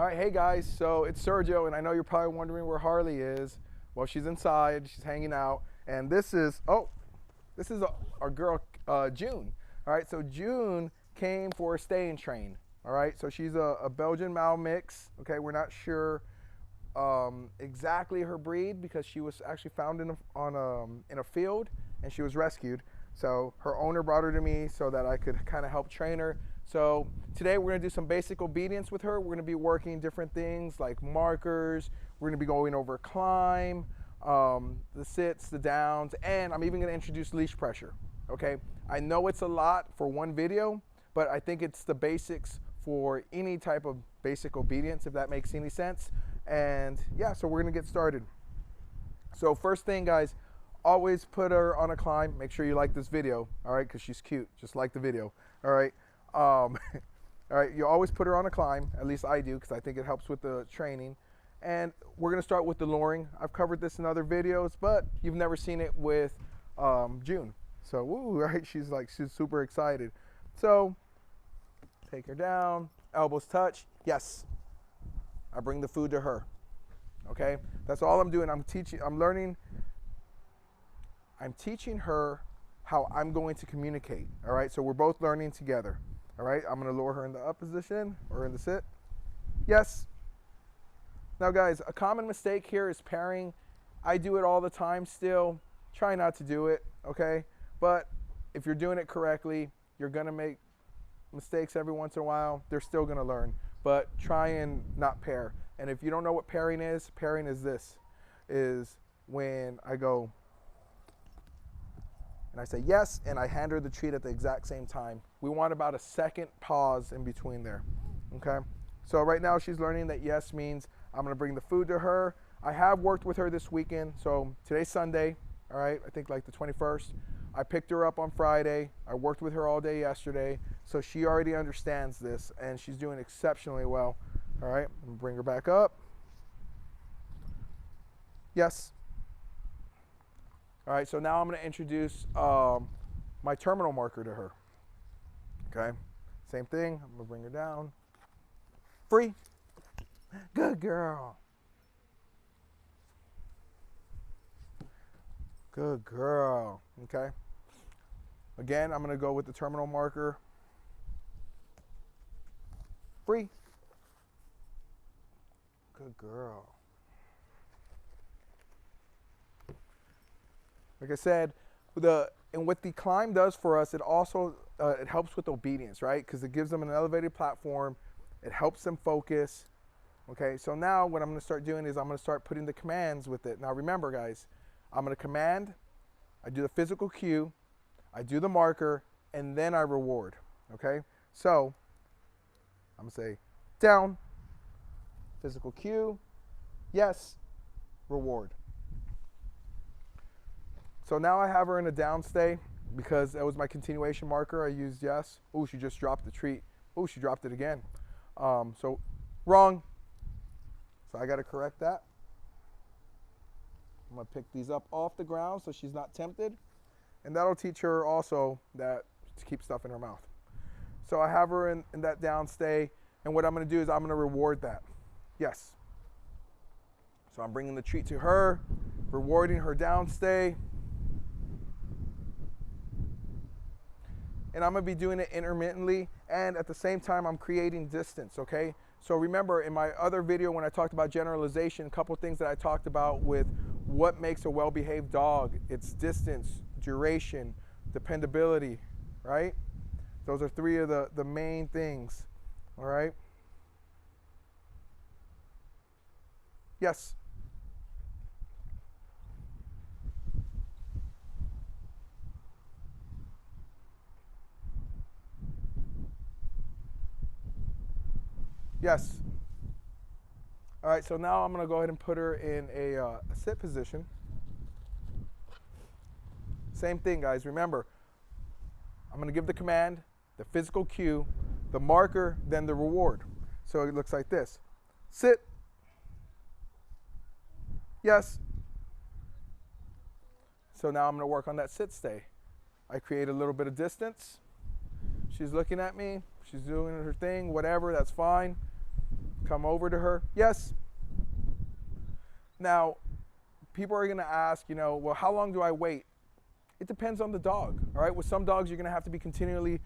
All right, hey guys, so it's Sergio, and I know you're probably wondering where Harley is. Well, she's inside, she's hanging out, and this is our girl, June. All right, so June came for a stay and train. All right, so she's a Belgian Mal mix. Okay, we're not sure exactly her breed because she was actually found in a field and she was rescued. So her owner brought her to me so that I could kind of help train her. So today we're going to do some basic obedience with her. We're going to be working different things like markers. We're going to be going over climb, the sits, the downs, and I'm even going to introduce leash pressure. Okay, I know it's a lot for one video, but I think it's the basics for any type of basic obedience, if that makes any sense. And yeah, so we're going to get started. So first thing, guys, always put her on a climb. Make sure you like this video, all right, because she's cute. Just like the video, all right. All right, you always put her on a climb. At least I do, because I think it helps with the training. And we're gonna start with the luring. I've covered this in other videos, but you've never seen it with June. So, woo, right? She's super excited. So, take her down, elbows touch. Yes, I bring the food to her. Okay, that's all I'm doing. I'm teaching her how I'm going to communicate. All right, so we're both learning together. All right, I'm gonna lower her in the up position or in the sit. Yes. Now guys, a common mistake here is pairing. I do it all the time still. Try not to do it, okay? But if you're doing it correctly, you're gonna make mistakes every once in a while. They're still gonna learn, but try and not pair. And if you don't know what pairing is this, is when I go and I say yes, and I hand her the treat at the exact same time. We want about a second pause in between there, okay? So right now she's learning that yes means I'm gonna bring the food to her. I have worked with her this weekend, so today's Sunday, all right? I think like the 21st. I picked her up on Friday. I worked with her all day yesterday, so she already understands this, and she's doing exceptionally well, all right? I'm gonna bring her back up. Yes. All right, so now I'm going to introduce my terminal marker to her. Okay, same thing. I'm going to bring her down. Free. Good girl. Good girl. Okay. Again, I'm going to go with the terminal marker. Free. Good girl. Like I said, and what the climb does for us, it also it helps with obedience, right? Because it gives them an elevated platform. It helps them focus. Okay, so now what I'm going to start doing is I'm going to start putting the commands with it. Now remember, guys, I'm going to command, I do the physical cue, I do the marker, and then I reward. Okay, so I'm going to say down, physical cue, yes, reward. So now I have her in a down stay because that was my continuation marker. I used yes. Oh, she just dropped the treat. Oh, she dropped it again. So wrong. So I got to correct that. I'm going to pick these up off the ground so she's not tempted. And that'll teach her also that to keep stuff in her mouth. So I have her in that down stay. And what I'm going to do is I'm going to reward that. Yes. So I'm bringing the treat to her, rewarding her down stay. And I'm gonna be doing it intermittently, and at the same time I'm creating distance, okay? So remember in my other video when I talked about generalization, a couple things that I talked about with what makes a well-behaved dog. It's distance, duration, dependability, right? Those are three of the main things, all right? Yes. Yes. All right, so now I'm going to go ahead and put her in a sit position. Same thing, guys. Remember, I'm going to give the command, the physical cue, the marker, then the reward. So it looks like this. Sit. Yes. So now I'm going to work on that sit stay. I create a little bit of distance. She's looking at me. She's doing her thing, whatever, that's fine. come over to her. Yes. Now, people are going to ask, you know, well, how long do I wait? It depends on the dog, all right? With some dogs, you're going to have to be continually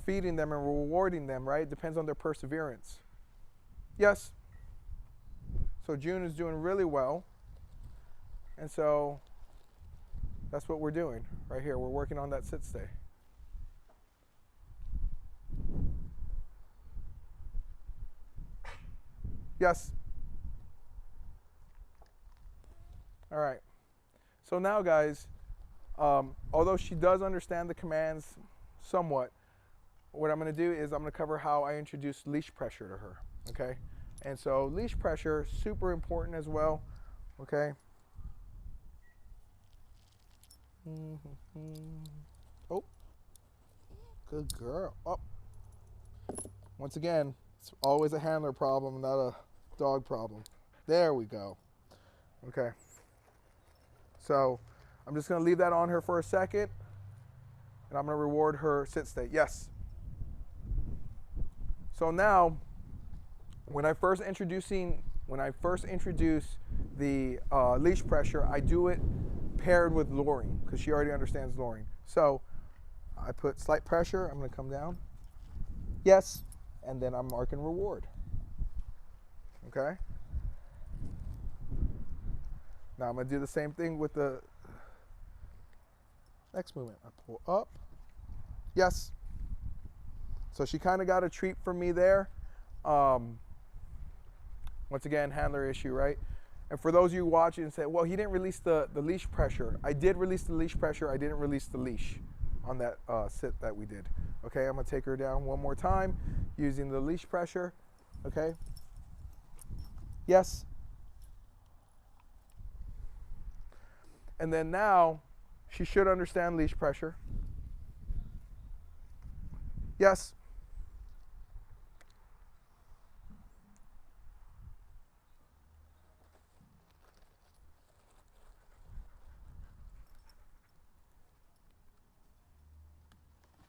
feeding them and rewarding them, right? It depends on their perseverance. Yes. So June is doing really well. And so that's what we're doing right here. We're working on that sit stay. Yes. All right. So now, guys, although she does understand the commands somewhat, what I'm going to do is I'm going to cover how I introduce leash pressure to her, okay? And so leash pressure, super important as well, okay? Oh, good girl. Oh, once again, it's always a handler problem, not a dog problem. There we go. Okay. So I'm just going to leave that on her for a second, and I'm going to reward her sit stay. Yes. So now, when I first introduce the leash pressure, I do it paired with luring because she already understands luring. So I put slight pressure. I'm going to come down. Yes. And then I'm marking reward. Okay. Now I'm going to do the same thing with the next movement. I pull up. Yes. So she kind of got a treat from me there. Once again, handler issue, right? And for those of you watching and say, well, he didn't release the leash pressure. I did release the leash pressure. I didn't release the leash on that sit that we did. Okay, I'm going to take her down one more time using the leash pressure. Okay. Yes. And then now she should understand leash pressure. Yes.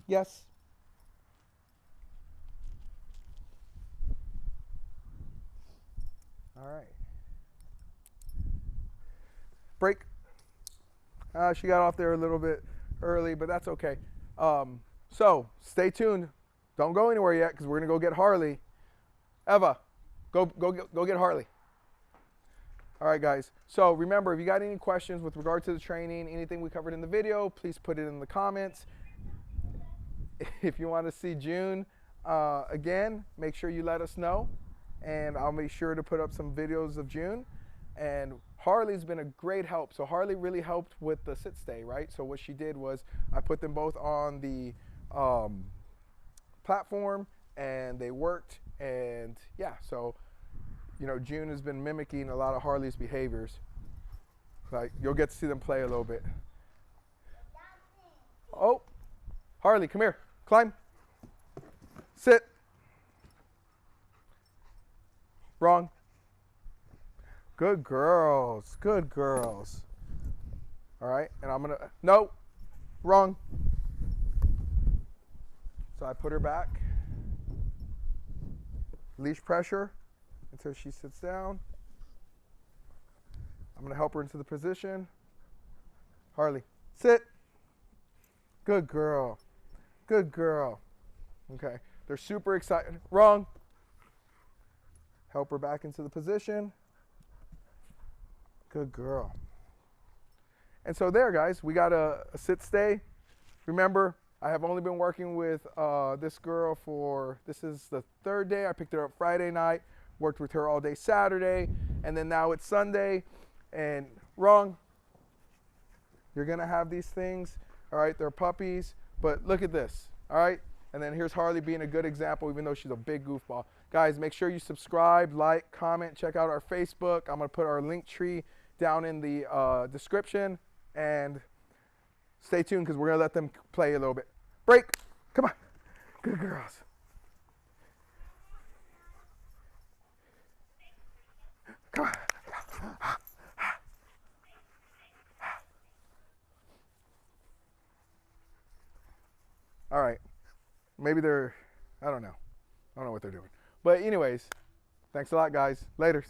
Yes. All right. Break. She got off there a little bit early, but that's okay. So stay tuned. Don't go anywhere yet because we're gonna go get Harley. Eva, go get Harley. All right, guys. So remember, if you got any questions with regard to the training, anything we covered in the video, please put it in the comments. If you want to see June again, make sure you let us know, and I'll make sure to put up some videos of June. And Harley's been a great help. So Harley really helped with the sit stay, right? So what she did was I put them both on the platform, and they worked. And yeah, so you know, June has been mimicking a lot of Harley's behaviors. Like you'll get to see them play a little bit. Oh, Harley, come here. Climb. Sit. Wrong. Good girls. Good girls. All right, and I'm gonna, no, wrong. So I put her back. Leash pressure until she sits down. I'm gonna help her into the position. Harley, sit. Good girl. Good girl. Okay, they're super excited. Wrong. Help her back into the position. Good girl. And so there, guys, we got a sit stay. Remember, I have only been working with this girl for, this is the third day. I picked her up Friday night, worked with her all day Saturday, and then now it's Sunday. And wrong. You're gonna have these things, all right? They're puppies, but look at this, all right? And then here's Harley being a good example, even though she's a big goofball. Guys, make sure you subscribe, like, comment, check out our Facebook. I'm gonna put our link tree down in the description, and stay tuned because we're gonna let them play a little bit. Break, come on, good girls. Come on. All right, maybe they're, I don't know what they're doing. But anyways, thank Thanks a lot, guys. Laters.